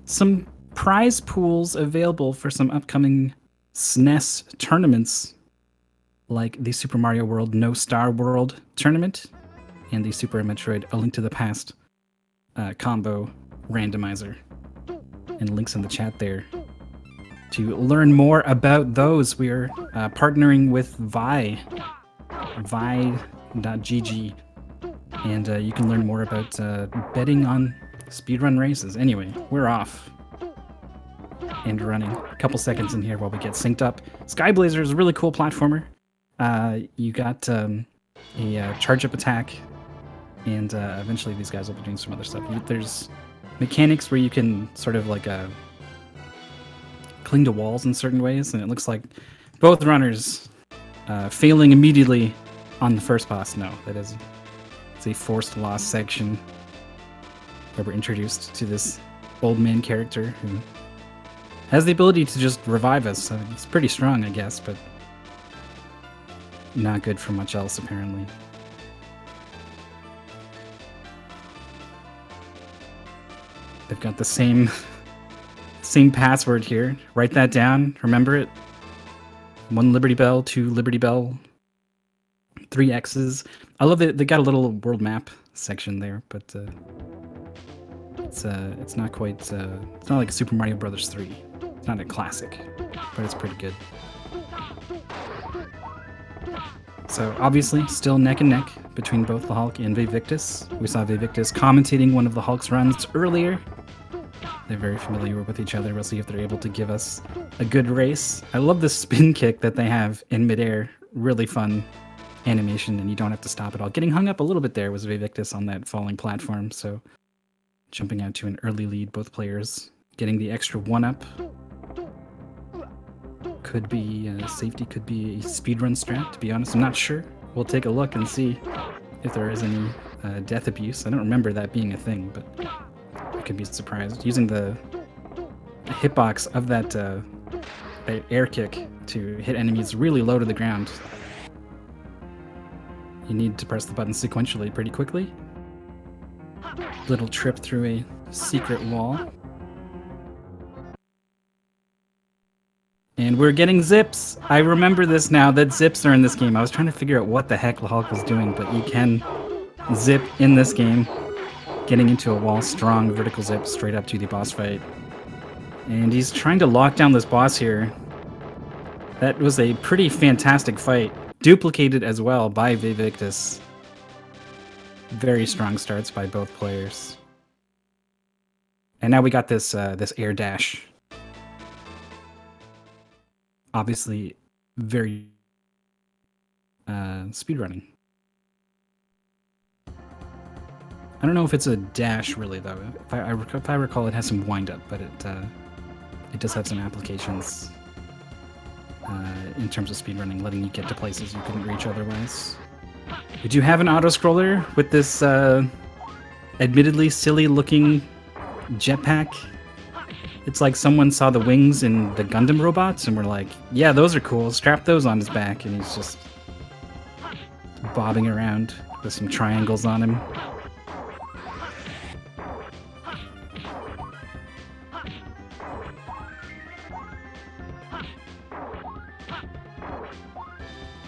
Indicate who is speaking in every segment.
Speaker 1: some prize pools available for some upcoming SNES tournaments, like the Super Mario World No Star World tournament and the Super Metroid A Link to the Past combo randomizer. And links in the chat there. To learn more about those, we are partnering with Vae.gg, and you can learn more about betting on speedrun races. Anyway, we're off and running. A couple seconds in here while we get synced up. Skyblazer is a really cool platformer. You got a charge-up attack, and eventually these guys will be doing some other stuff. There's mechanics where you can sort of like cling to walls in certain ways, and it looks like both runners failing immediately on the first boss. No, it's a forced loss section where we're introduced to this old man character who has the ability to just revive us. So he's pretty strong, I guess, but not good for much else, apparently. They've got the same password here. Write that down. Remember it. 1 Liberty Bell, 2 Liberty Bell, 3 X's. I love that they got a little world map section there, but it's not quite. It's not like Super Mario Brothers 3. It's not a classic, but it's pretty good. So obviously, still neck and neck between both the Hulk and VaeVictus. We saw VaeVictus commentating one of the Hulk's runs earlier. They're very familiar with each other. We'll see if they're able to give us a good race. I love the spin kick that they have in midair. Really fun animation, and you don't have to stop at all. Getting hung up a little bit there was VaeVictus on that falling platform, so jumping out to an early lead, both players getting the extra 1-up. Could be safety, could be a speedrun strat, to be honest. I'm not sure. We'll take a look and see if there is any death abuse. I don't remember that being a thing, but I could be surprised. Using the hitbox of that air kick to hit enemies really low to the ground. You need to press the button sequentially pretty quickly. Little trip through a secret wall. And we're getting zips. I remember this now, that zips are in this game. I was trying to figure out what the heck the Hulk was doing, but you can zip in this game. Getting into a wall, strong vertical zip straight up to the boss fight. And he's trying to lock down this boss here. That was a pretty fantastic fight. Duplicated as well by VaeVictus. Very strong starts by both players. And now we got this this air dash. Obviously, very speedrunning. I don't know if it's a dash really though. If I recall, it has some wind up, but it does have some applications in terms of speedrunning, letting you get to places you couldn't reach otherwise. We do have an auto-scroller with this admittedly silly-looking jetpack. It's like someone saw the wings in the Gundam robots and were like, yeah, those are cool, strap those on his back, and he's just bobbing around with some triangles on him.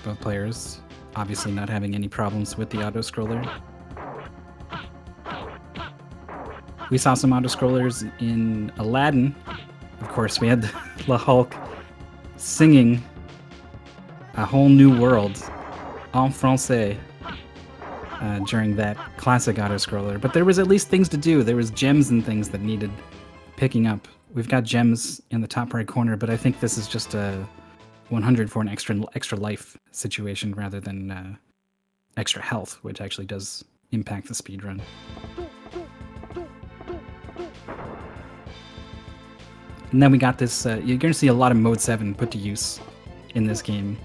Speaker 1: Both players obviously not having any problems with the auto-scroller. We saw some auto-scrollers in Aladdin. Of course, we had the Hulk singing A Whole New World en français during that classic auto-scroller. But there was at least things to do. There was gems and things that needed picking up. We've got gems in the top right corner, but I think this is just a 100 for an extra life situation rather than extra health, which actually does impact the speedrun. And then we got this, you're going to see a lot of Mode 7 put to use in this game.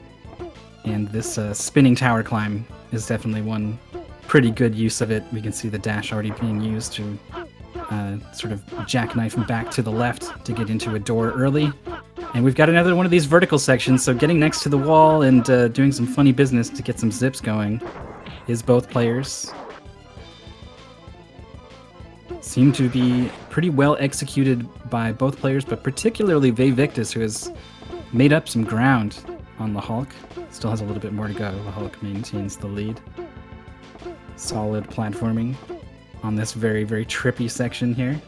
Speaker 1: And this spinning tower climb is definitely one pretty good use of it. We can see the dash already being used to sort of jackknife him back to the left to get into a door early. And we've got another one of these vertical sections, so getting next to the wall and doing some funny business to get some zips going is both players. seem to be pretty well executed by both players, but particularly VaeVictus, who has made up some ground on the Hulk. Still has a little bit more to go. The Hulk maintains the lead. Solid platforming on this very, very trippy section here.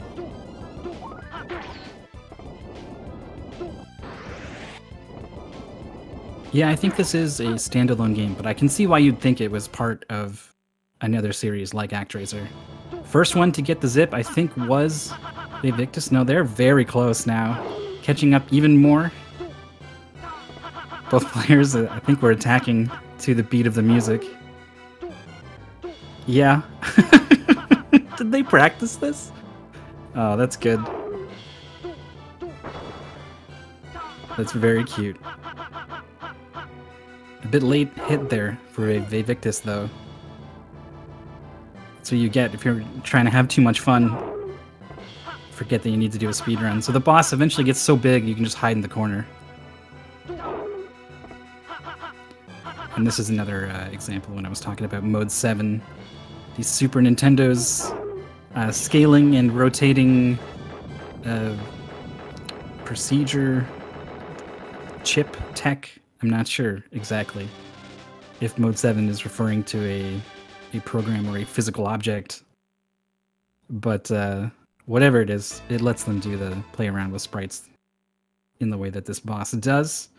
Speaker 1: Yeah, I think this is a standalone game, but I can see why you'd think it was part of another series like ActRaiser. First one to get the zip, I think, was VaeVictus. No, they're very close now. Catching up even more. Both players, I think, were attacking to the beat of the music. Yeah. Did they practice this? Oh, that's good. That's very cute. A bit late hit there for a VaeVictus, though. That's what you get if you're trying to have too much fun. Forget that you need to do a speedrun. So the boss eventually gets so big you can just hide in the corner. And this is another example when I was talking about Mode 7. The Super Nintendo's scaling and rotating procedure chip tech. I'm not sure exactly if Mode 7 is referring to a program or a physical object. But whatever it is, it lets them do the play around with sprites in the way that this boss does.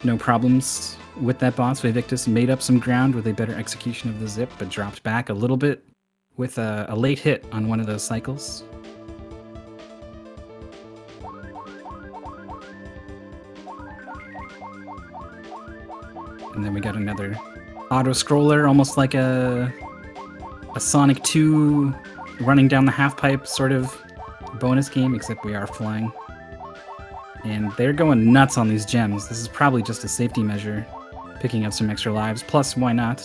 Speaker 1: No problems with that boss. VaeVictus made up some ground with a better execution of the zip, but dropped back a little bit with a late hit on one of those cycles. And then we got another auto-scroller, almost like a Sonic 2 running down the half-pipe sort of bonus game, except we are flying. And they're going nuts on these gems. This is probably just a safety measure, picking up some extra lives, plus why not?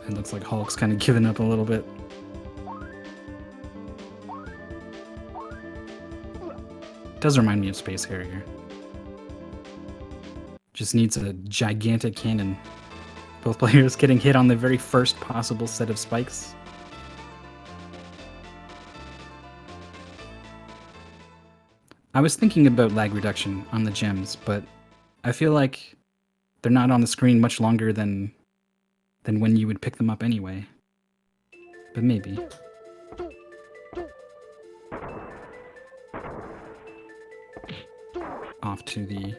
Speaker 1: It looks like Hulk's kind of giving up a little bit. Does remind me of Space Harrier. Just needs a gigantic cannon. Both players getting hit on the very first possible set of spikes. I was thinking about lag reduction on the gems, but I feel like they're not on the screen much longer than when you would pick them up anyway. But maybe. Off to the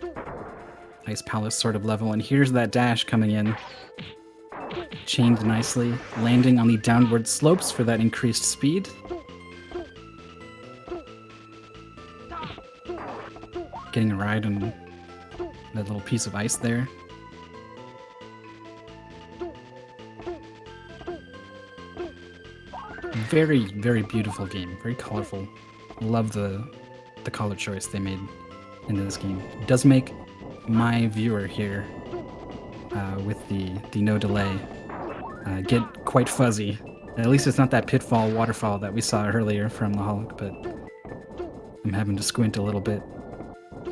Speaker 1: Ice Palace sort of level, and here's that dash coming in. Chained nicely, landing on the downward slopes for that increased speed. Getting a ride on that little piece of ice there. Very, very beautiful game. Very colorful. Love the color choice they made into this game. It does make my viewer here, with the no delay, get quite fuzzy. At least it's not that pitfall waterfall that we saw earlier from the Hulk, but I'm having to squint a little bit.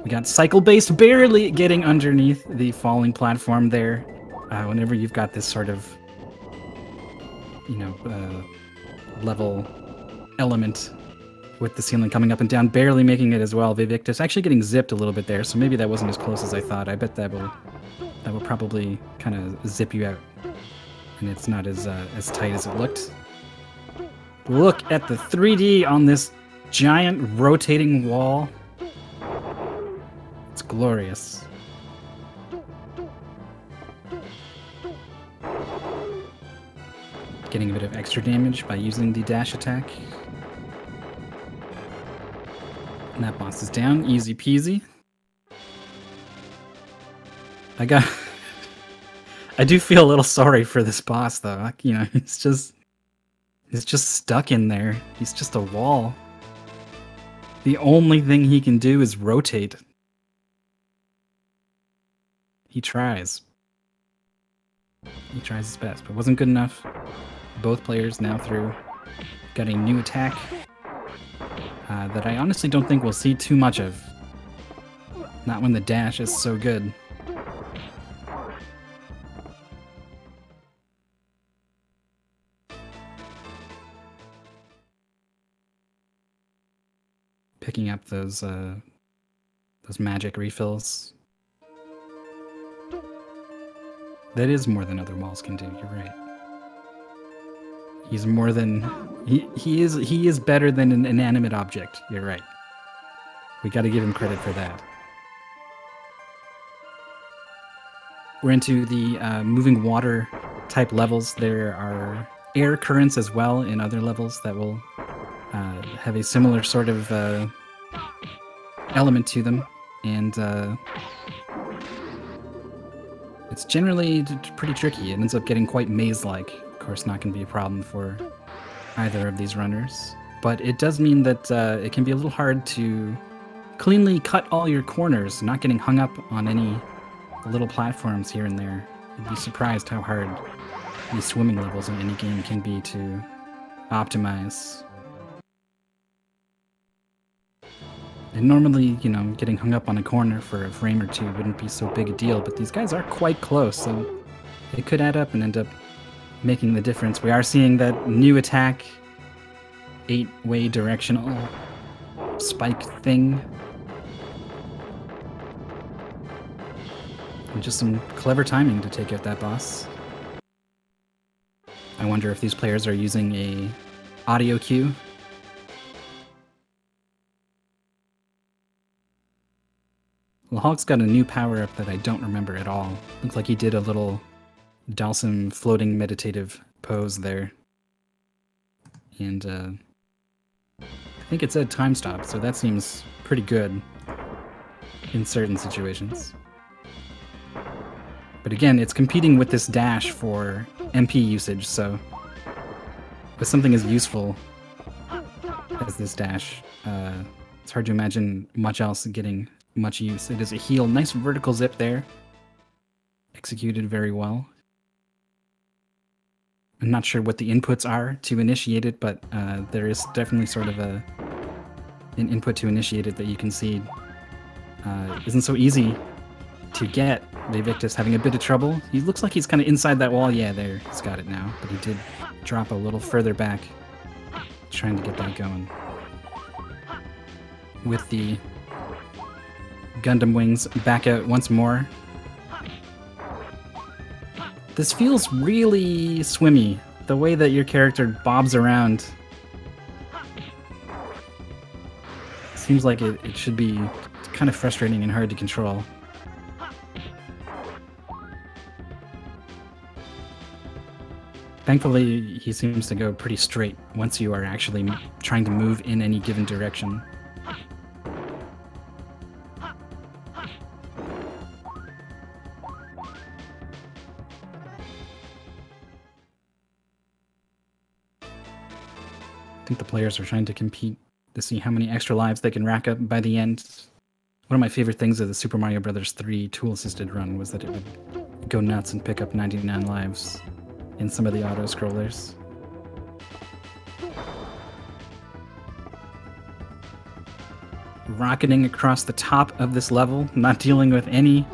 Speaker 1: We got cycle-based barely getting underneath the falling platform there. Whenever you've got this sort of, you know, level element with the ceiling coming up and down, barely making it as well. VaeVictus actually getting zipped a little bit there, so maybe that wasn't as close as I thought. I bet that will probably kind of zip you out, and it's not as tight as it looked. Look at the 3D on this giant rotating wall. It's glorious. Getting a bit of extra damage by using the dash attack. And that boss is down, easy peasy. I do feel a little sorry for this boss though. You know, he's just stuck in there. He's just a wall. The only thing he can do is rotate. He tries. He tries his best, but wasn't good enough. Both players now through. Got a new attack that I honestly don't think we'll see too much of. Not when the dash is so good. picking up those magic refills. That is more than other walls can do. You're right. He's more than he is better than an inanimate object. You're right. We got to give him credit for that. We're into the moving water type levels. There are air currents as well in other levels that will have a similar sort of element to them, and it's generally pretty tricky. It ends up getting quite maze-like. Of course, not going to be a problem for either of these runners, but it does mean that it can be a little hard to cleanly cut all your corners, not getting hung up on any little platforms here and there. You'd be surprised how hard these swimming levels in any game can be to optimize. And normally, you know, getting hung up on a corner for a frame or two wouldn't be so big a deal, but these guys are quite close, so it could add up and end up making the difference. We are seeing that new attack, 8-way directional spike thing. And just some clever timing to take out that boss. I wonder if these players are using a audio cue. Hulk's got a new power-up that I don't remember at all. Looks like he did a little Dalsum floating meditative pose there. And I think it said time stop, so that seems pretty good in certain situations. But again, it's competing with this dash for MP usage, so with something as useful as this dash, it's hard to imagine much else getting much use. It is a heal. Nice vertical zip there. Executed very well. I'm not sure what the inputs are to initiate it, but there is definitely sort of an input to initiate it that you can see isn't so easy to get. VaeVictus having a bit of trouble. He looks like he's kind of inside that wall. Yeah, there. He's got it now. But he did drop a little further back, trying to get that going. With the Gundam wings back out once more. This feels really swimmy. The way that your character bobs around seems like it should be kind of frustrating and hard to control. Thankfully, he seems to go pretty straight once you are actually trying to move in any given direction. I think the players are trying to compete to see how many extra lives they can rack up by the end. One of my favorite things of the Super Mario Bros. 3 tool-assisted run was that it would go nuts and pick up 99 lives in some of the auto-scrollers. Rocketing across the top of this level, not dealing with any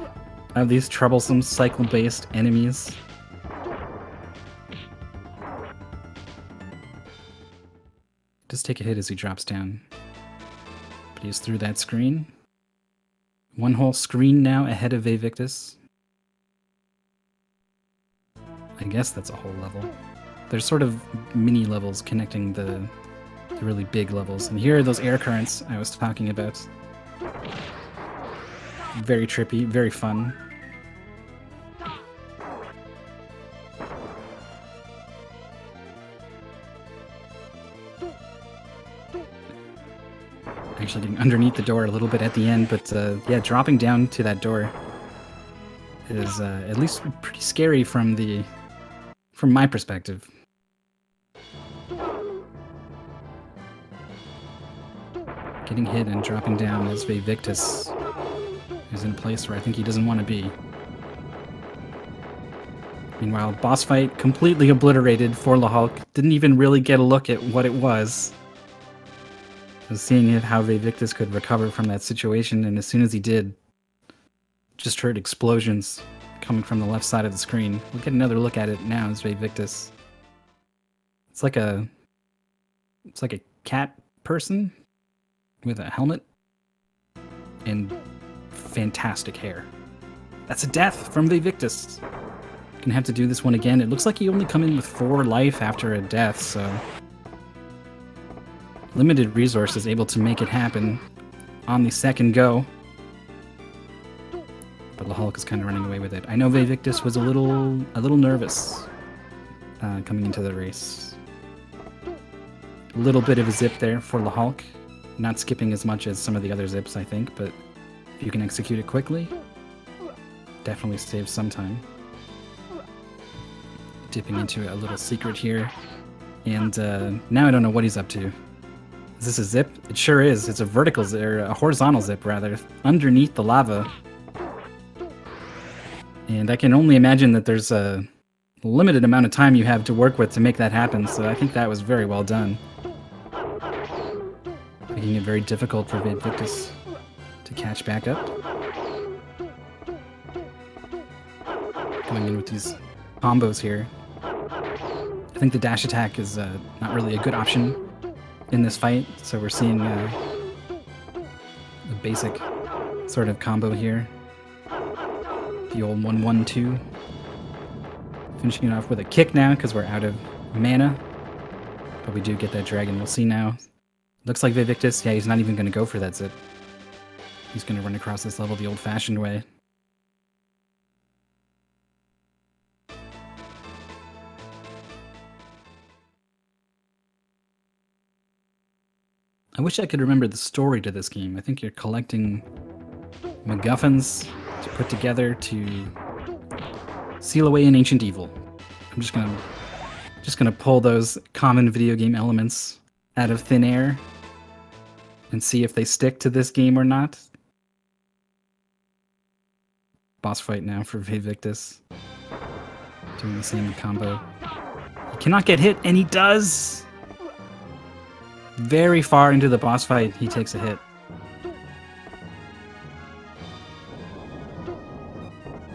Speaker 1: of these troublesome cycle-based enemies. Does take a hit as he drops down. But he's through that screen. One whole screen now ahead of VaeVictus. I guess that's a whole level. There's sort of mini levels connecting the really big levels. And here are those air currents I was talking about. Very trippy, very fun. Actually getting underneath the door a little bit at the end, but yeah, dropping down to that door is at least pretty scary from my perspective. Getting hit and dropping down as VaeVictus is in a place where I think he doesn't want to be. Meanwhile, boss fight completely obliterated for the Hulk. Didn't even really get a look at what it was. I was seeing how VaeVictus could recover from that situation, and as soon as he did, just heard explosions coming from the left side of the screen. We'll get another look at it now as VaeVictus. It's like a cat person. with a helmet and fantastic hair. That's a death from VaeVictus. Gonna have to do this one again. It looks like you only come in with 4 life after a death, so limited resources able to make it happen on the second go. But the Hulk is kind of running away with it. I know VaeVictus was a little nervous coming into the race. A little bit of a zip there for the Hulk. Not skipping as much as some of the other zips, I think, but if you can execute it quickly, definitely saves some time. Dipping into a little secret here. And now I don't know what he's up to. Is this a zip? It sure is. It's a vertical zip, or a horizontal zip, rather, underneath the lava. And I can only imagine that there's a limited amount of time you have to work with to make that happen, so I think that was very well done. Making it very difficult for VaeVictus to catch back up. Going in with these combos here. I think the dash attack is not really a good option in this fight, so we're seeing the basic sort of combo here. The old 1-1-2. Finishing it off with a kick now because we're out of mana. But we do get that dragon. We'll see now. Looks like VaeVictus, yeah, he's not even going to go for that zip. He's going to run across this level the old-fashioned way. I wish I could remember the story to this game. I think you're collecting MacGuffins to put together to seal away an ancient evil. I'm just gonna pull those common video game elements out of thin air and see if they stick to this game or not. Boss fight now for VaeVictus. Doing the same combo. He cannot get hit, and he does! Very far into the boss fight, he takes a hit.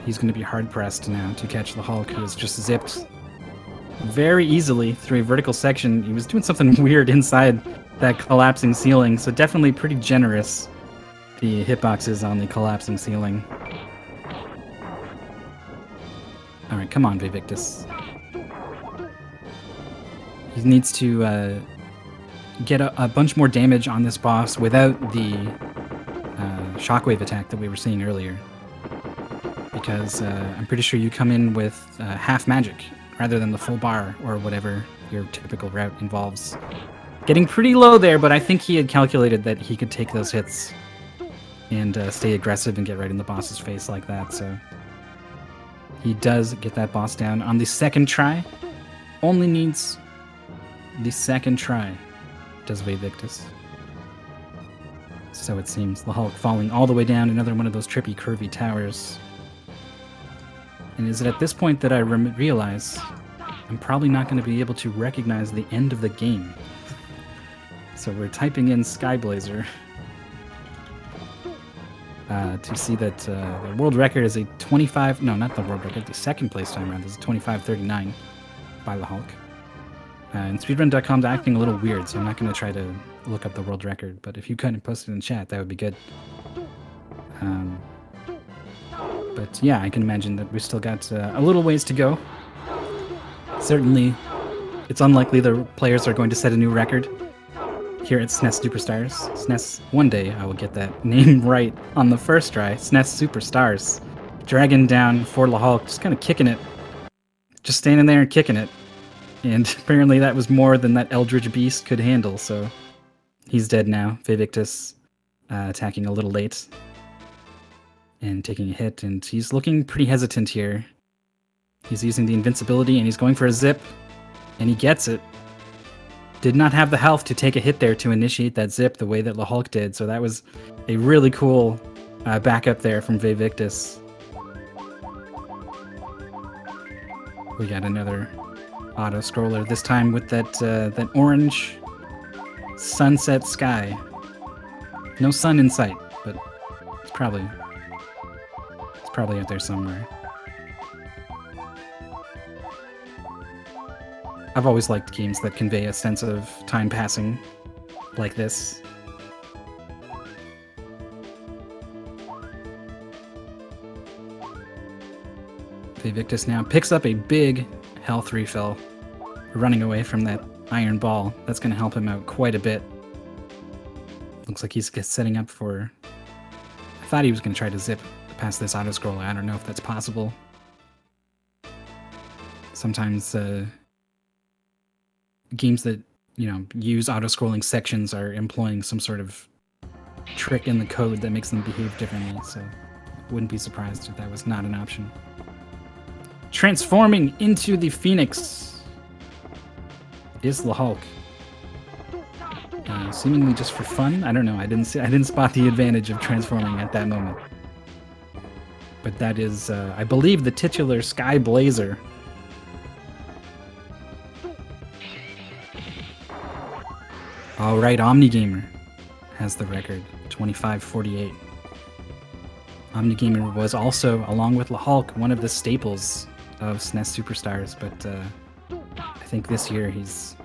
Speaker 1: He's going to be hard-pressed now to catch the Hulk, who has just zipped very easily through a vertical section. He was doing something weird inside that collapsing ceiling, so definitely pretty generous, the hitboxes on the collapsing ceiling. Alright, come on, VaeVictus. He needs to get a bunch more damage on this boss without the shockwave attack that we were seeing earlier. Because I'm pretty sure you come in with half magic rather than the full bar or whatever your typical route involves. Getting pretty low there, but I think he had calculated that he could take those hits and stay aggressive and get right in the boss's face like that, so he does get that boss down on the second try. Only needs the second try, does VaeVictus. So it seems. The Hulk falling all the way down another one of those trippy, curvy towers. And is it at this point that I realize I'm probably not going to be able to recognize the end of the game. So we're typing in Skyblazer to see that the world record is a 25... No, not the world record. The second place time round is a 25:39 by the Hulk. And speedrun.com's acting a little weird, so I'm not going to try to look up the world record. But if you couldn't post it in chat, that would be good. But yeah, I can imagine that we've still got a little ways to go. Certainly, it's unlikely the players are going to set a new record here at SNES Superstars. SNES, one day I will get that name right on the first try. SNES Superstars. Dragon down for the Hulk, just kind of kicking it. Just standing there and kicking it. And apparently that was more than that Eldritch Beast could handle, so he's dead now. VaeVictus attacking a little late and taking a hit, and he's looking pretty hesitant here. He's using the invincibility, and he's going for a zip, and he gets it. Did not have the health to take a hit there to initiate that zip the way that the Hulk did, so that was a really cool backup there from VaeVictus. We got another auto-scroller, this time with that orange sunset sky. No sun in sight, but it's probably out there somewhere. I've always liked games that convey a sense of time passing like this. VaeVictus now picks up a big health refill, running away from that iron ball. That's going to help him out quite a bit. Looks like he's setting up for... I thought he was going to try to zip past this auto-scroller. I don't know if that's possible. Sometimes games that, you know, use auto-scrolling sections are employing some sort of trick in the code that makes them behave differently, so wouldn't be surprised if that was not an option. Transforming into the Phoenix is the Hulk. Seemingly just for fun. I don't know. I didn't spot the advantage of transforming at that moment. But that is, I believe, the titular Skyblazer. All right, OmniGamer has the record, 25-48. OmniGamer was also, along with the Hulk, one of the staples of SNES Superstars, but I think this year he's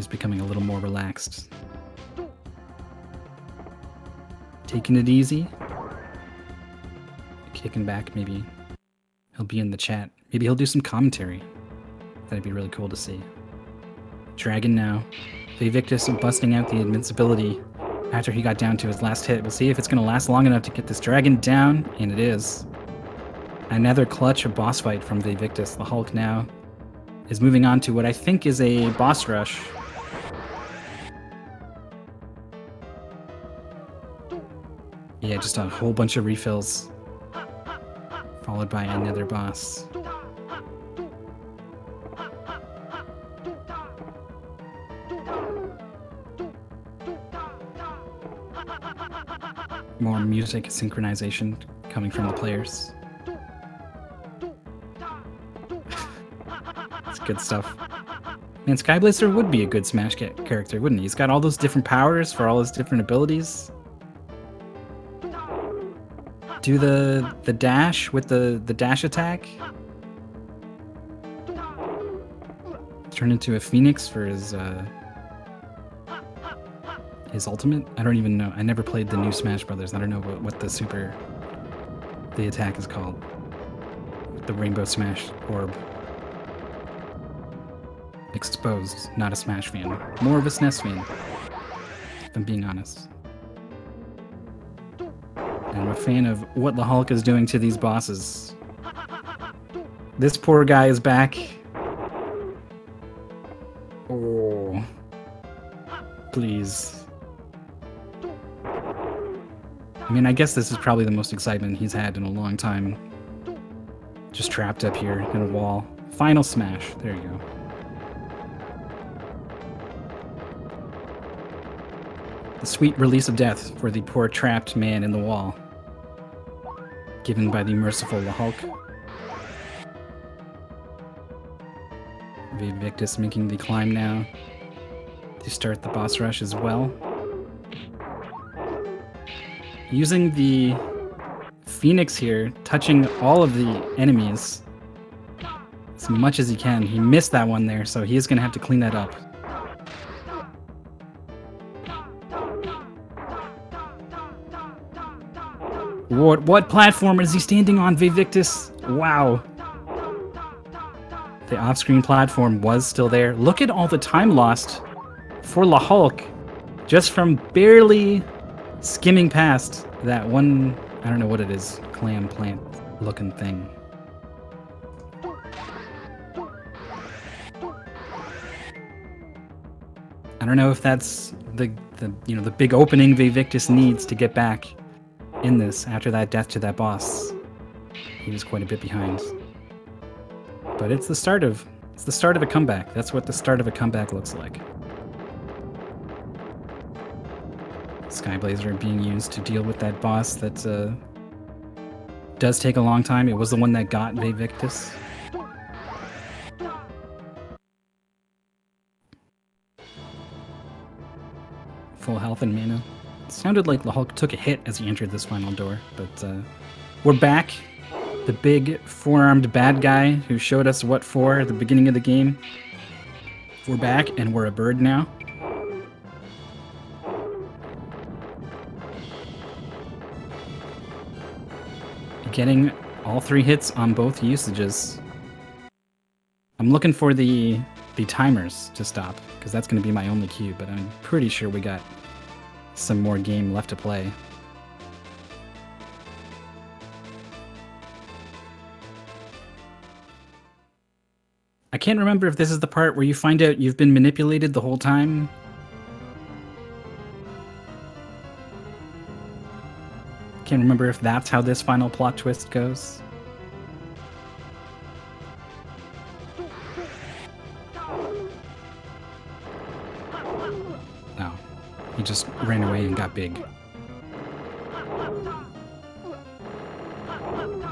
Speaker 1: becoming a little more relaxed. Taking it easy. Kicking back, maybe he'll be in the chat. Maybe he'll do some commentary. That'd be really cool to see. Dragon now. VaeVictus busting out the invincibility after he got down to his last hit. We'll see if it's going to last long enough to get this dragon down, and it is. Another clutch boss fight from VaeVictus. The Hulk now is moving on to what I think is a boss rush. Yeah, just a whole bunch of refills, followed by another boss. More music synchronization coming from the players. It's good stuff. Man, Skyblazer would be a good Smash character, wouldn't he? He's got all those different powers for all his different abilities. Do the dash with the dash attack. Turn into a Phoenix for his ultimate. I don't even know. I never played the new Smash Brothers. I don't know what the attack is called. The Rainbow Smash Orb. Exposed. Not a Smash fan. More of a SNES fan, if I'm being honest. I'm a fan of what the Hulk is doing to these bosses. This poor guy is back. Oh. Please. I mean, I guess this is probably the most excitement he's had in a long time. Just trapped up here in a wall. Final smash. There you go. The sweet release of death for the poor trapped man in the wall. Given by the merciful the Hulk. VaeVictus making the climb now to start the boss rush as well. Using the Phoenix here, touching all of the enemies as much as he can. He missed that one there, so he is going to have to clean that up. What platform is he standing on, VaeVictus? Wow. The off-screen platform was still there. Look at all the time lost for the Hulk just from barely skimming past that one, I don't know what it is, clam plant looking thing. I don't know if that's the big opening VaeVictus needs to get back in this after that death to that boss. He was quite a bit behind. But it's the start of a comeback. That's what the start of a comeback looks like. Skyblazer being used to deal with that boss that does take a long time. It was the one that got VaeVictus. Full health and mana. It sounded like the Hulk took a hit as he entered this final door, but we're back. The big four-armed bad guy who showed us what for at the beginning of the game. We're back, and we're a bird now. Getting All 3 hits on both usages. I'm looking for the timers to stop, because that's going to be my only cue, but I'm pretty sure we got some more game left to play. I can't remember if this is the part where you find out you've been manipulated the whole time. Can't remember if that's how this final plot twist goes. No. He just ran away and got big.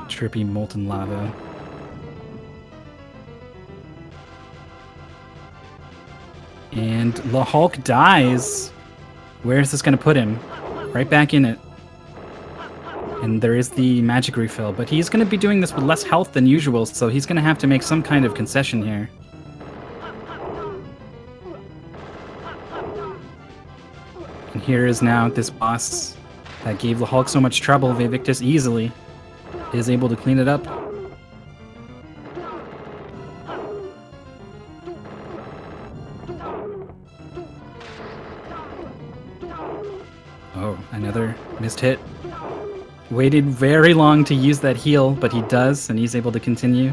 Speaker 1: Trippy molten lava. And the Hulk dies. Where is this going to put him? Right back in it. And there is the magic refill, but he's going to be doing this with less health than usual, so he's going to have to make some kind of concession here. And here is now this boss that gave the Hulk so much trouble. VaeVictus easily is able to clean it up. Oh, another missed hit. Waited very long to use that heal, but he does, and he's able to continue.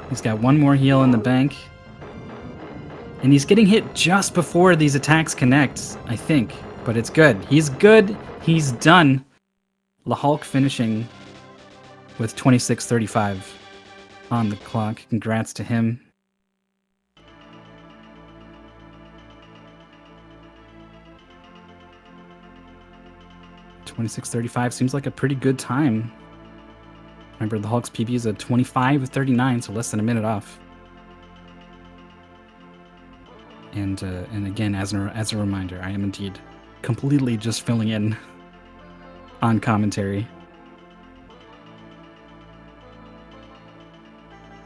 Speaker 1: He's got one more heal in the bank. And he's getting hit just before these attacks connect, I think. But it's good. He's good. He's done. The Hulk finishing with 26:35 on the clock. Congrats to him. $26.35 seems like a pretty good time. Remember, the Hulk's PB is a 25:39, so less than a minute off. And again, as a reminder, I am indeed completely just filling in on commentary.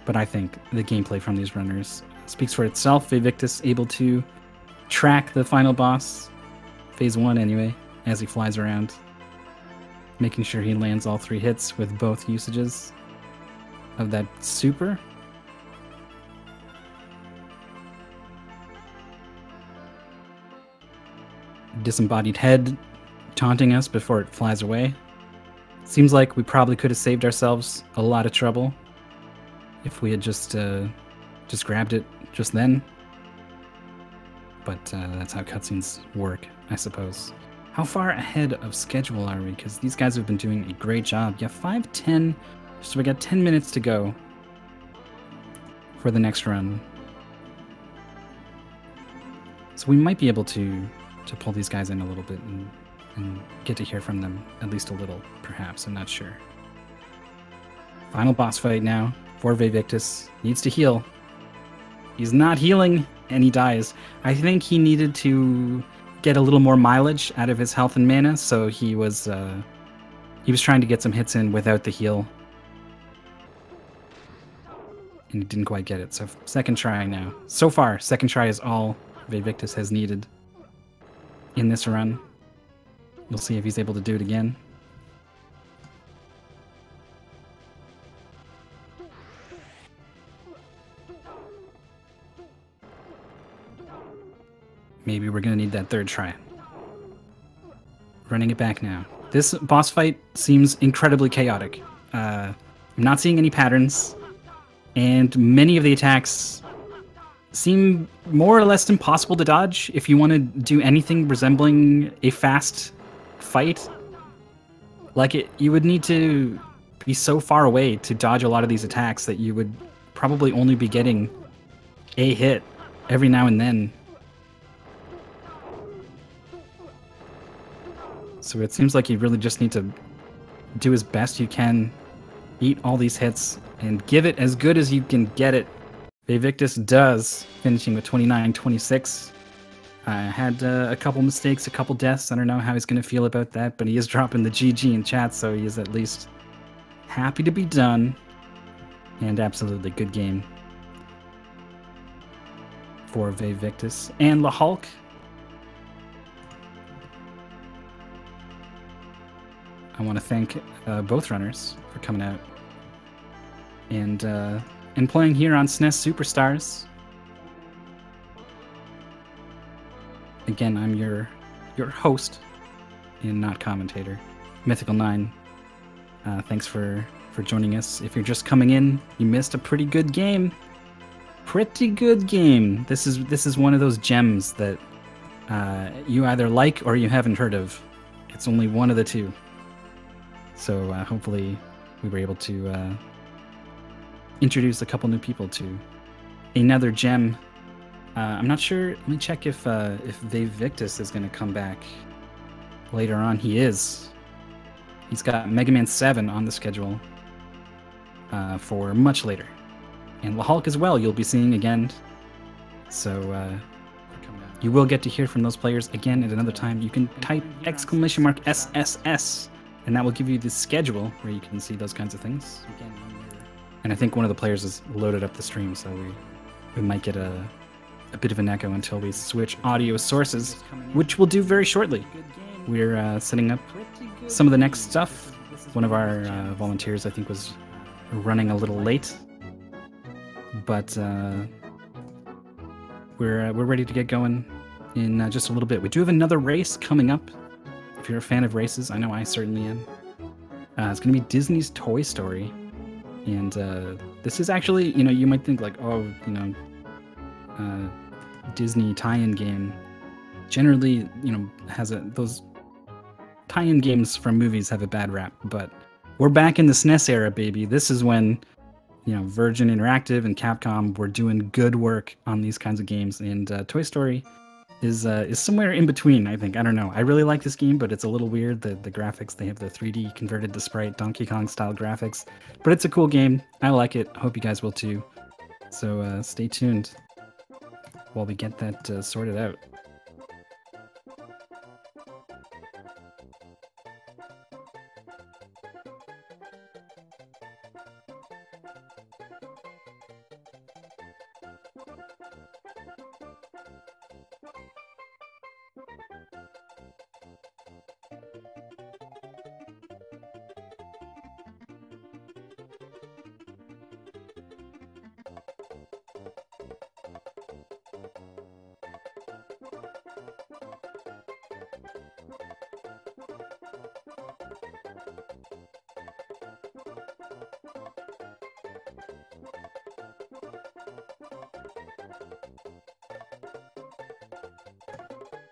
Speaker 1: But I think the gameplay from these runners speaks for itself. VaeVictus able to track the final boss, phase 1 anyway, as he flies around, making sure he lands all 3 hits with both usages of that super. Disembodied head taunting us before it flies away. Seems like we probably could have saved ourselves a lot of trouble if we had just grabbed it just then. But that's how cutscenes work, I suppose. How far ahead of schedule are we? Because these guys have been doing a great job. Yeah, 5:10. So we got 10 minutes to go for the next run. So we might be able to pull these guys in a little bit and get to hear from them at least a little, perhaps. I'm not sure. Final boss fight now for VaeVictus. Needs to heal. He's not healing, and he dies. I think he needed to get a little more mileage out of his health and mana, so he was trying to get some hits in without the heal. And he didn't quite get it, so second try now. So far, second try is all VaeVictus has needed in this run. We'll see if he's able to do it again. Maybe we're going to need that third try. Running it back now. This boss fight seems incredibly chaotic. I'm not seeing any patterns, and many of the attacks seem more or less impossible to dodge if you want to do anything resembling a fast fight. Like, you would need to be so far away to dodge a lot of these attacks that you would probably only be getting a hit every now and then. So it seems like you really just need to do as best you can, eat all these hits, and give it as good as you can get it. VaeVictus does, finishing with 29-26. Had a couple mistakes, a couple deaths. I don't know how he's going to feel about that, but he is dropping the GG in chat, so he is at least happy to be done. And absolutely good game for VaeVictus. And the Hulk. I want to thank both runners for coming out and playing here on SNES Superstars. Again, I'm your host and not commentator, Mythical9. Thanks for joining us. If you're just coming in, you missed a pretty good game. Pretty good game. This is one of those gems that you either like or you haven't heard of. It's only one of the two. So hopefully we were able to introduce a couple new people to another gem. I'm not sure. Let me check if VaeVictus is going to come back later on. He is. He's got Mega Man 7 on the schedule for much later. And La Hulk as well, you'll be seeing again. So you will get to hear from those players again at another time. You can type !SSS, and that will give you the schedule where you can see those kinds of things. And I think one of the players has loaded up the stream, so we might get a bit of an echo until we switch audio sources, which we'll do very shortly. We're setting up some of the next stuff. One of our volunteers, I think, was running a little late, but we're ready to get going in just a little bit. We do have another race coming up. If you're a fan of races, I know I certainly am. It's going to be Disney's Toy Story, and this is actually, you might think like, oh, Disney tie-in game generally, has those tie-in games from movies have a bad rap, but we're back in the SNES era, baby. This is when, Virgin Interactive and Capcom were doing good work on these kinds of games, and Toy Story is somewhere in between, I think. I don't know. I really like this game, but it's a little weird. The graphics, they have the 3D converted to sprite Donkey Kong style graphics, but it's a cool game. I like it. I hope you guys will too. So stay tuned while we get that sorted out.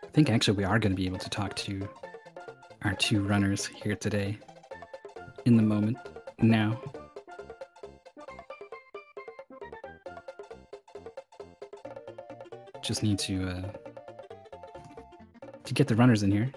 Speaker 1: I think actually we are going to be able to talk to our two runners here today in the moment now. Just need to get the runners in here.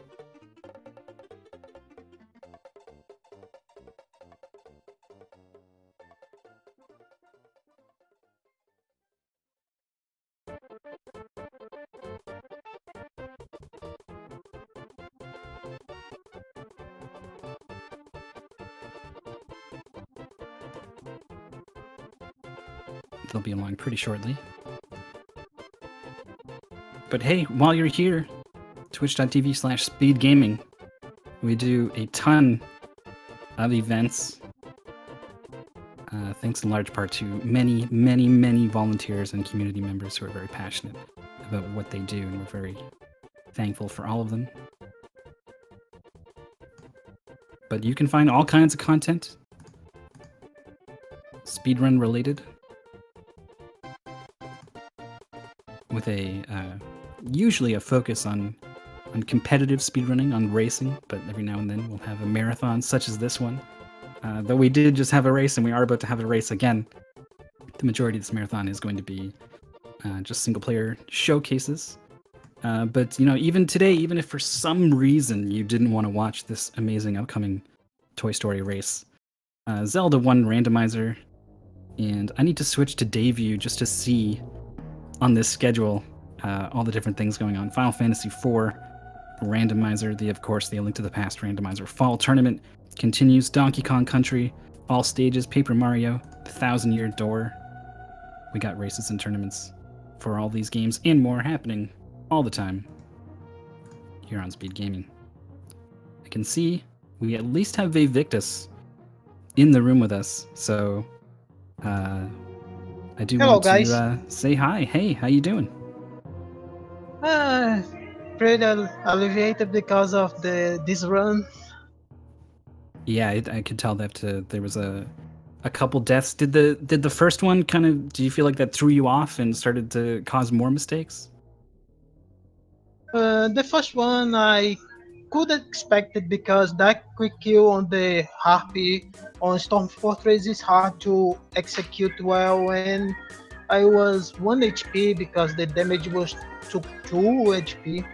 Speaker 1: They'll be online pretty shortly. But hey, while you're here, twitch.tv/speedgaming, we do a ton of events. Thanks in large part to many, many, many volunteers and community members who are very passionate about what they do, and we're very thankful for all of them. But you can find all kinds of content, speedrun related, with a usually a focus on competitive speedrunning, on racing, but every now and then we'll have a marathon such as this one. Though we did just have a race, and we are about to have a race again. The majority of this marathon is going to be just single-player showcases. But even today, even if for some reason you didn't want to watch this amazing upcoming Toy Story race, Zelda 1 randomizer, and I need to switch to Dayview just to see on this schedule all the different things going on. Final Fantasy IV randomizer, of course, the A Link to the Past randomizer. Fall Tournament continues. Donkey Kong Country, all stages. Paper Mario, the 1000-Year Door. We got races and tournaments for all these games and more happening all the time here on Speed Gaming. I can see we at least have VaeVictus in the room with us, so I do
Speaker 2: Hello,
Speaker 1: want
Speaker 2: guys.
Speaker 1: to say hi. Hey, how you doing?
Speaker 2: Uh, Pretty alleviated because of this run.
Speaker 1: Yeah, I could tell that there was a couple deaths. Did the first one kind of? Do you feel like that threw you off and started to cause more mistakes?
Speaker 2: The first one I could expect it because that quick kill on the Harpy on Storm Fortress is hard to execute well, and I was 1 HP because the damage was to 2 HP.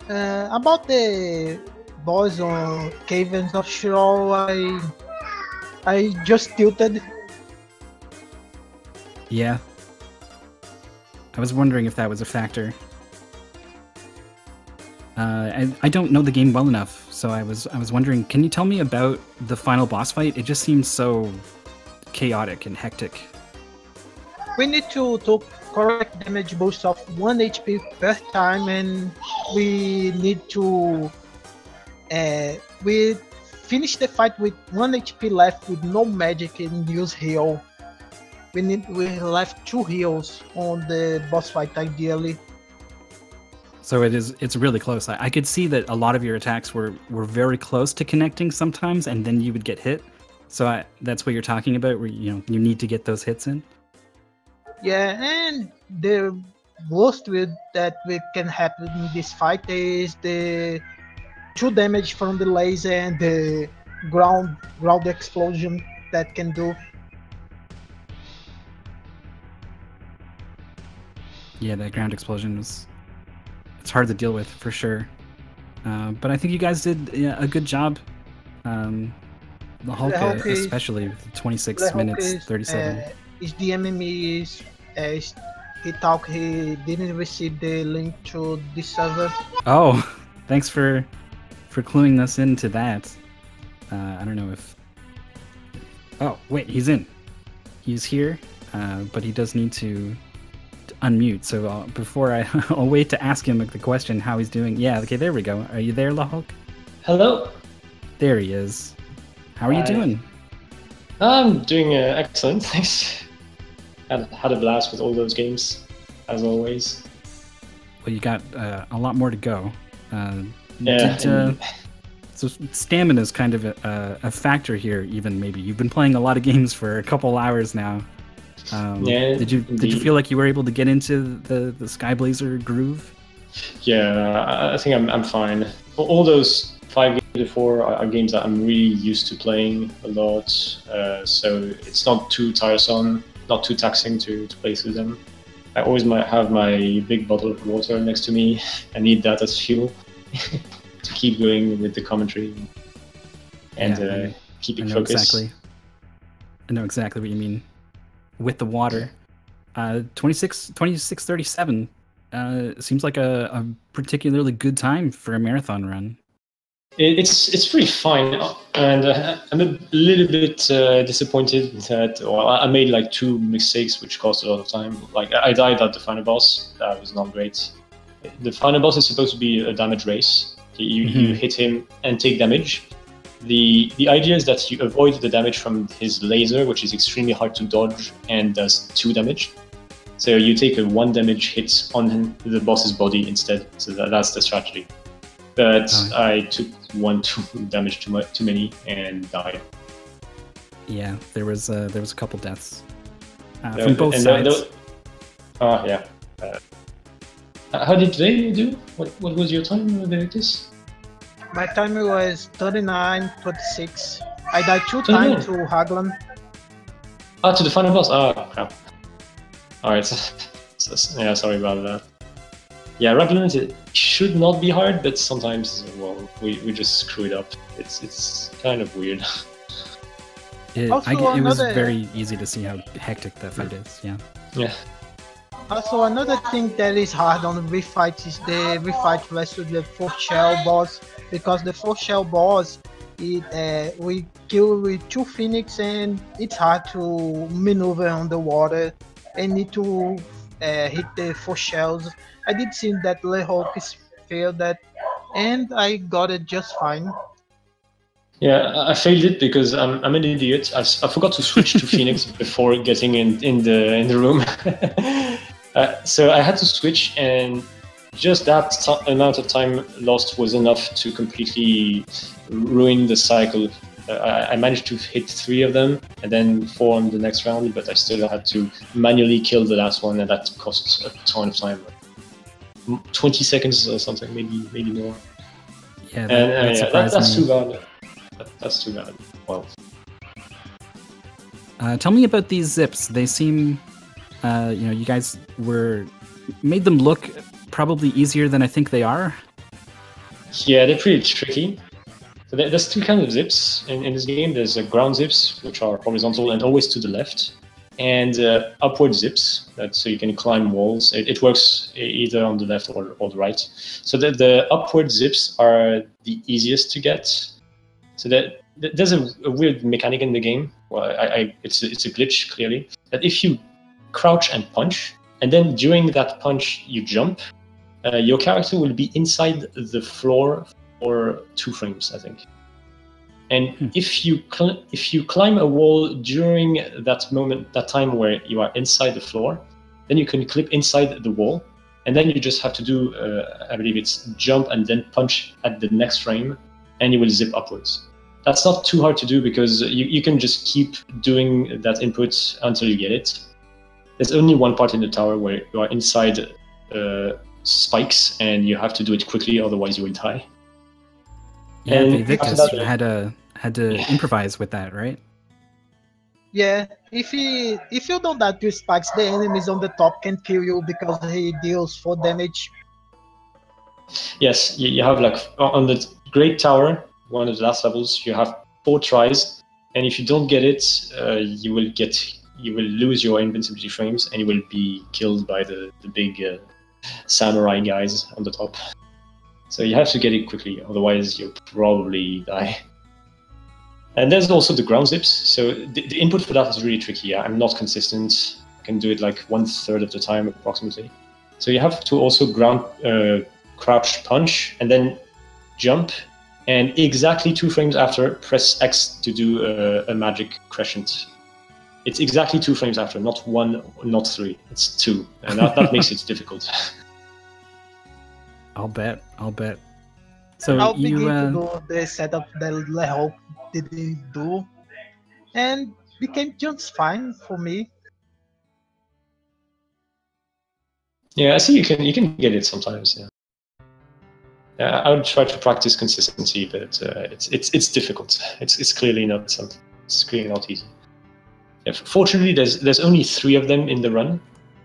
Speaker 2: About the boss on Caverns of Shiro, I just tilted.
Speaker 1: Yeah. I was wondering if that was a factor. I don't know the game well enough, so I was wondering. Can you tell me about the final boss fight? It just seems so chaotic and hectic.
Speaker 2: We need to correct damage boost of 1 HP per time, and we need to we finish the fight with 1 HP left with no magic and use heal. We left 2 heals on the boss fight ideally.
Speaker 1: So it's really close. I could see that a lot of your attacks were very close to connecting sometimes, and then you would get hit. So that's what you're talking about, where you need to get those hits in.
Speaker 2: Yeah, and the worst that can happen in this fight is the 2 damage from the laser and the ground explosion that can do.
Speaker 1: Yeah, that ground explosion it's hard to deal with for sure. But I think you guys did a good job. The Hulk especially with 26 minutes 37.
Speaker 2: His DMME he thought he didn't receive the link to the server.
Speaker 1: Oh, thanks for cluing us into that. I don't know if. Oh wait, he's in. He's here, but he does need to unmute. So before I'll wait to ask him the question how he's doing. Yeah, okay, there we go. Are you there, Lahulk?
Speaker 3: Hello.
Speaker 1: There he is. How are you doing?
Speaker 3: I'm doing excellent, thanks. Had a blast with all those games, as always.
Speaker 1: Well, you got a lot more to go.
Speaker 3: Yeah.
Speaker 1: So stamina is kind of a factor here. Even maybe you've been playing a lot of games for a couple hours now.
Speaker 3: Yeah.
Speaker 1: Did you feel like you were able to get into the Skyblazer groove?
Speaker 3: Yeah, I think I'm fine. All those 5 games before are games that I'm really used to playing a lot, so it's not too tiresome, not too taxing to play through them. I always might have my big bottle of water next to me. I need that as fuel to keep going with the commentary and keeping focus.
Speaker 1: I know exactly what you mean with the water. 26:37 seems like a particularly good time for a marathon run.
Speaker 3: It's pretty fine, and I'm a little bit disappointed that I made like 2 mistakes which cost a lot of time. Like I died at the final boss. That was not great. The final boss is supposed to be a damage race. You hit him and take damage. The idea is that you avoid the damage from his laser, which is extremely hard to dodge and does 2 damage. So you take a 1 damage hit on the boss's body instead. So that's the strategy. But I took 1 damage too many and died.
Speaker 1: Yeah, there was a couple deaths from both sides.
Speaker 3: Yeah. How did they do? What was your time, VaeVictus?
Speaker 2: My time was 39:26. I died 2 times to Haglan.
Speaker 3: To the final boss. Oh crap. Alright. Yeah, sorry about that. Yeah, Raglan it should not be hard, but sometimes we just screw it up. It's kind of weird.
Speaker 1: It was very easy to see how hectic that fight is. Yeah.
Speaker 3: Yeah.
Speaker 2: Also, another thing that is hard on the refight is the refight versus the 4th shell boss, because the 4th shell boss, we kill with 2 Phoenix and it's hard to maneuver on the water and need to hit the 4 shells. I did see that Lehawk failed that, and I got it just fine.
Speaker 3: Yeah, I failed it because I'm an idiot. I forgot to switch to Phoenix before getting in the room. So I had to switch, and just that amount of time lost was enough to completely ruin the cycle. I managed to hit 3 of them and then 4 on the next round, but I still had to manually kill the last one, and that cost a ton of time. 20 seconds or something, maybe more.
Speaker 1: Yeah, that's
Speaker 3: too bad. That's too bad. Well,
Speaker 1: tell me about these zips. They seem, you guys made them look probably easier than I think they are.
Speaker 3: Yeah, they're pretty tricky. So there's 2 kinds of zips in this game. There's ground zips, which are horizontal and always to the left, and upward zips, so you can climb walls. It works either on the left or the right. So the upward zips are the easiest to get. So there's a weird mechanic in the game. Well, it's a glitch, clearly, that if you crouch and punch, and then during that punch you jump, your character will be inside the floor for 2 frames, I think. And if you climb a wall during that time where you are inside the floor, then you can clip inside the wall, and then you just have to do, I believe it's jump and then punch at the next frame, and you will zip upwards. That's not too hard to do because you can just keep doing that input until you get it. There's only one part in the tower where you are inside spikes, and you have to do it quickly, otherwise you will die.
Speaker 1: Yeah, VaeVictus had to improvise with that, right?
Speaker 2: Yeah, if you don't die to spikes, the enemies on the top can kill you because he deals 4 damage.
Speaker 3: Yes, you have on the Great Tower, one of the last levels, you have 4 tries, and if you don't get it, you will lose your invincibility frames, and you will be killed by the big samurai guys on the top. So you have to get it quickly, otherwise you'll probably die. And there's also the ground zips. So the input for that is really tricky. I'm not consistent. I can do it like 1/3 of the time approximately. So you have to also crouch punch and then jump, and exactly 2 frames after, press X to do a magic crescent. It's exactly 2 frames after, not 1, not 3. It's 2, and that makes it difficult.
Speaker 1: I'll bet. So
Speaker 2: I'll begin to do the setup that Leho didn't do, and became just fine for me.
Speaker 3: Yeah, I see you can get it sometimes. Yeah, I would try to practice consistency, but it's difficult. It's clearly not something. It's clearly not easy. Yeah, fortunately, there's only 3 of them in the run,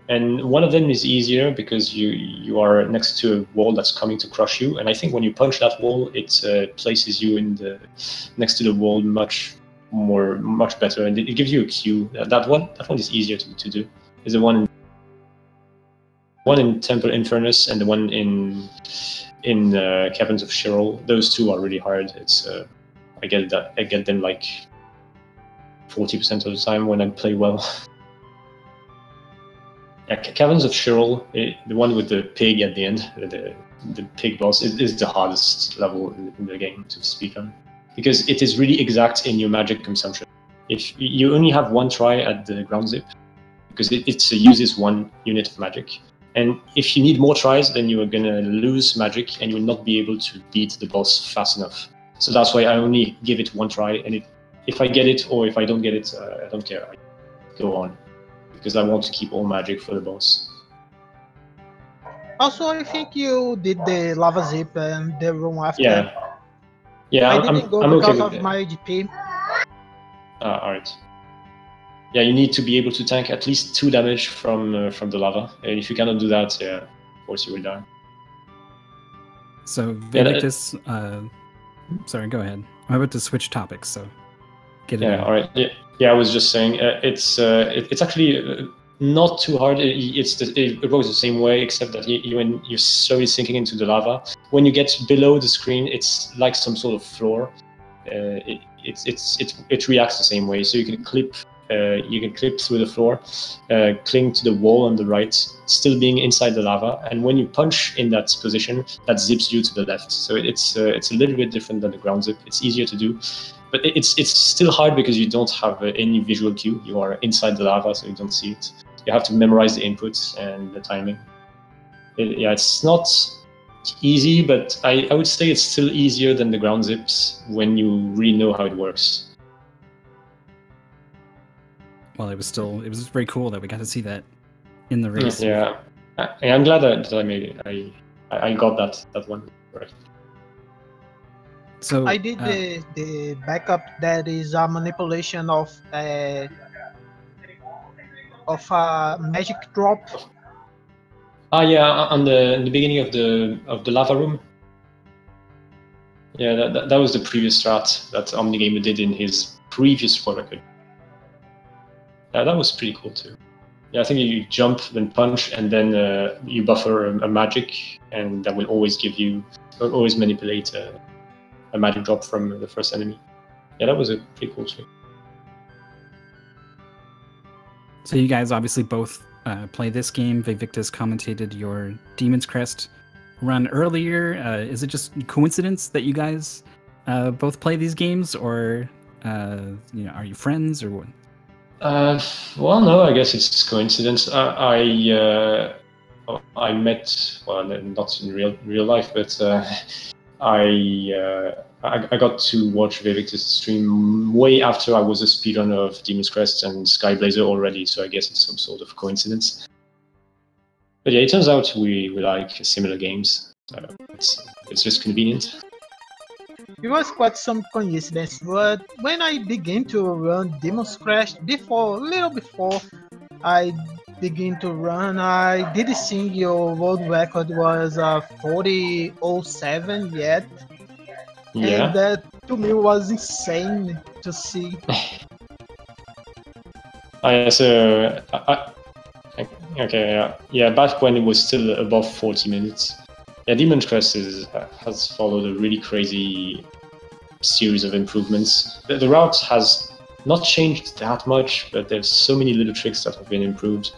Speaker 3: and one of them is easier because you are next to a wall that's coming to crush you, and I think when you punch that wall, it places you next to the wall much better, and it gives you a cue. That one is easier to do. Is the one in Temple Infernus and the one in Caverns of Sheryl. Those 2 are really hard. It's I get them like 40% of the time when I play well. Yeah, Caverns of Sheryl, the one with the pig at the end, the pig boss, is the hardest level in the game to speak on, because it is really exact in your magic consumption. If you only have 1 try at the ground zip, because it uses 1 unit of magic, and if you need more tries, then you are gonna lose magic, and you will not be able to beat the boss fast enough. So that's why I only give it 1 try, and if I get it or if I don't get it, I don't care. I go on, because I want to keep all magic for the boss.
Speaker 2: Also, I think you did the lava zip and the room after.
Speaker 3: Yeah.
Speaker 2: I didn't go because of my GP.
Speaker 3: Alright. Yeah, you need to be able to tank at least 2 damage from the lava, and if you cannot do that, yeah, of course you will die.
Speaker 1: So VaeVictus, sorry, go ahead. I'm about to switch topics, so get it.
Speaker 3: All right. Yeah, I was just saying it's actually not too hard. It works the same way, except that when you're slowly sinking into the lava, when you get below the screen, it's like some sort of floor. It reacts the same way, so you can clip you can clip through the floor, cling to the wall on the right, still being inside the lava. And when you punch in that position, that zips you to the left. So it's a little bit different than the ground zip. It's easier to do, but it's still hard because you don't have any visual cue. You are inside the lava, so you don't see it. You have to memorize the inputs and the timing. It's not easy, but I would say it's still easier than the ground zips when you really know how it works.
Speaker 1: Well, it was very cool that we got to see that in the race.
Speaker 3: Yeah, I'm glad that I made it. I got that one right.
Speaker 1: So
Speaker 2: I did the backup. That is a manipulation of a magic drop.
Speaker 3: Yeah, in the beginning of the lava room. Yeah, that was the previous strat that OmniGamer did in his previous world record. Yeah, that was pretty cool too. Yeah, I think you jump, then punch, and then you buffer a magic, and that will always manipulate a magic drop from the first enemy. Yeah, that was a pretty cool trick.
Speaker 1: So you guys obviously both play this game. VaeVictus commentated your Demon's Crest run earlier. Is it just coincidence that you guys both play these games, or are you friends or what?
Speaker 3: Well, no, I guess it's coincidence. I met, well, not in real life, but I got to watch VaeVictus stream way after I was a speedrunner of Demon's Crest and Skyblazer already, so I guess it's some sort of coincidence. But yeah, it turns out we like similar games. It's just convenient.
Speaker 2: It was quite some coincidence, but when I began to run Demon's Crest, a little before I begin to run, I did see your world record was 40:07 yet.
Speaker 3: Yeah.
Speaker 2: And that to me was insane to see.
Speaker 3: Yeah, back when it was still above 40 minutes. Yeah, Demon's Crest has followed a really crazy series of improvements. The route has not changed that much, but there's so many little tricks that have been improved.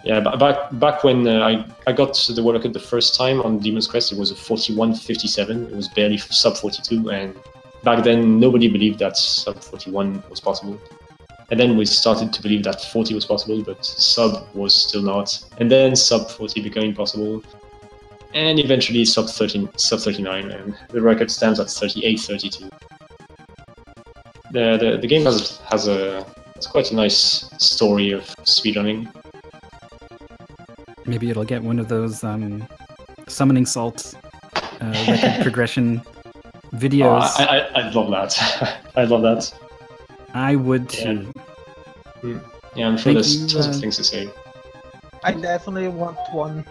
Speaker 3: Yeah, back when I got the world record the first time on Demon's Crest, it was a 41:57. It was barely sub 42, and back then nobody believed that sub 41 was possible. And then we started to believe that 40 was possible, but sub was still not. And then sub 40 became impossible. And eventually sub 39, and the record stands at 38:32. The game has quite a nice story of speedrunning.
Speaker 1: Maybe it'll get one of those summoning salt record progression videos.
Speaker 3: I'd love that. I'd love that.
Speaker 1: I would too.
Speaker 3: Yeah, I'm sure there's tons of things to say.
Speaker 2: I definitely want one.